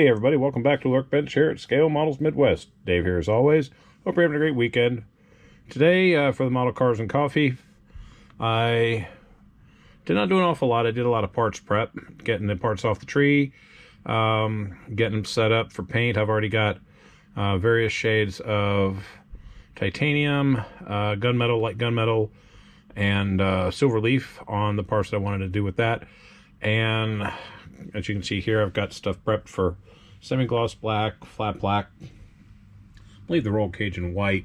Hey everybody, welcome back to Workbench here at Scale Models Midwest. Dave here as always. Hope you're having a great weekend. Today for the Model Cars and Coffee, I did not do an awful lot. I did a lot of parts prep, getting the parts off the tree, getting them set up for paint. I've already got various shades of titanium, gunmetal, light gunmetal, and silver leaf on the parts that I wanted to do with that. And as you can see here, I've got stuff prepped for semi-gloss black, flat black. Leave the roll cage in white.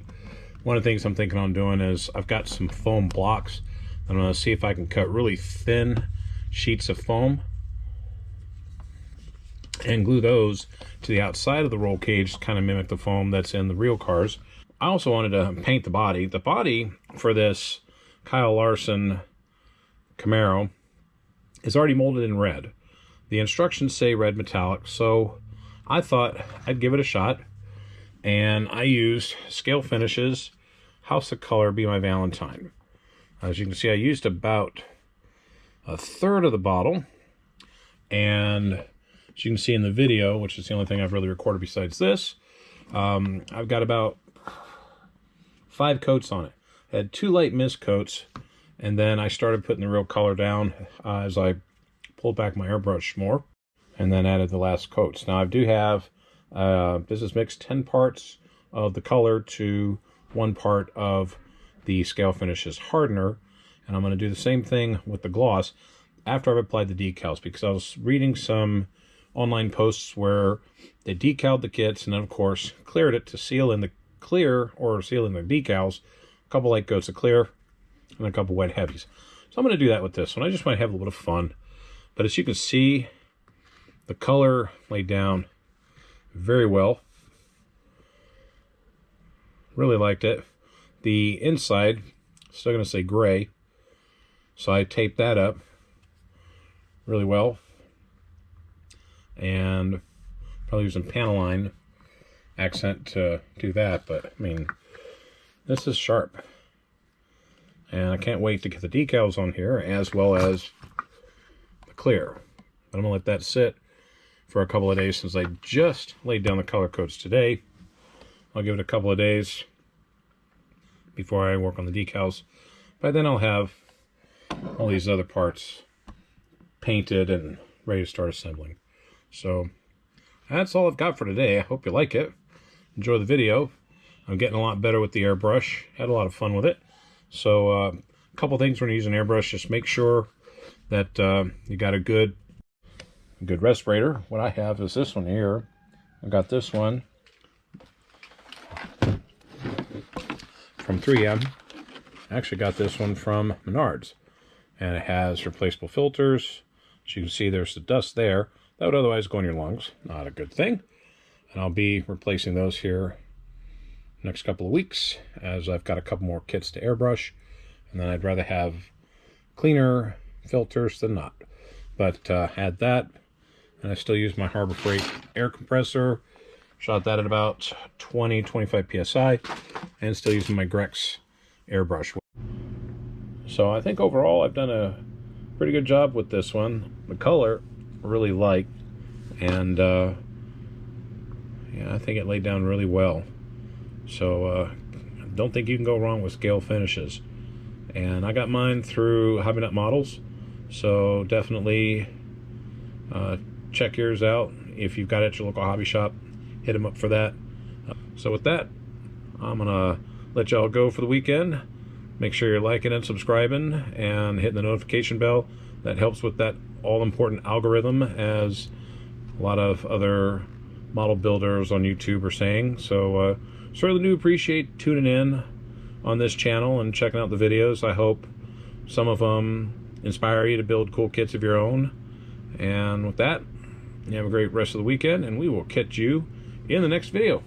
One of the things I'm thinking on doing is I've got some foam blocks. I'm going to see if I can cut really thin sheets of foam and glue those to the outside of the roll cage to kind of mimic the foam that's in the real cars. I also wanted to paint the body. The body for this Larson Camaro is already molded in red. The instructions say red metallic, so I thought I'd give it a shot, and I used Scale Finishes House of Color Be My Valentine. As you can see, I used about a third of the bottle, and as you can see in the video, which is the only thing I've really recorded besides this, I've got about 5 coats on it. I had 2 light mist coats, and then I started putting the real color down as I pulled back my airbrush more, and then added the last coats. Now I do have, this is mixed 10 parts of the color to 1 part of the Scale Finishes Hardener, and I'm going to do the same thing with the gloss after I've applied the decals, because I was reading some online posts where they decaled the kits and then of course cleared it to seal in the clear, or seal in the decals, a couple light coats of clear and a couple wet heavies. So I'm going to do that with this one. I just want to have a little bit of fun. But as you can see, the color laid down very well. Really liked it. The inside, still going to say gray, so I taped that up really well. And probably using Panaline accent to do that, but I mean, this is sharp. And I can't wait to get the decals on here, as well as the clear. But I'm going to let that sit for a couple of days, since I just laid down the color coats today. I'll give it a couple of days before I work on the decals. By then I'll have all these other parts painted and ready to start assembling. So that's all I've got for today. I hope you like it. Enjoy the video. I'm getting a lot better with the airbrush. Had a lot of fun with it. So a couple things when you're using airbrush, just make sure that you got a good respirator. What I have is this one here. I got this one from 3M. I actually got this one from Menards, and it has replaceable filters. As you can see, there's the dust there that would otherwise go in your lungs. Not a good thing. And I'll be replacing those here next couple of weeks, as I've got a couple more kits to airbrush, and then I'd rather have cleaner filters than not. But had that, and I still use my Harbor Freight air compressor. Shot that at about 20-25 psi, and still using my Grex airbrush. So I think overall I've done a pretty good job with this one. The color I really like, and yeah, I think it laid down really well. So I don't think you can go wrong with Scale Finishes. And I got mine through Hobby Nut Models, so definitely check yours out. If you've got it at your local hobby shop, hit them up for that. So with that, I'm gonna let y'all go for the weekend. Make sure you're liking and subscribing and hitting the notification bell. That helps with that all-important algorithm, as a lot of other model builders on YouTube are saying. So certainly do appreciate tuning in on this channel and checking out the videos. I hope some of them inspire you to build cool kits of your own. And with that, you have a great rest of the weekend, and we will catch you in the next video.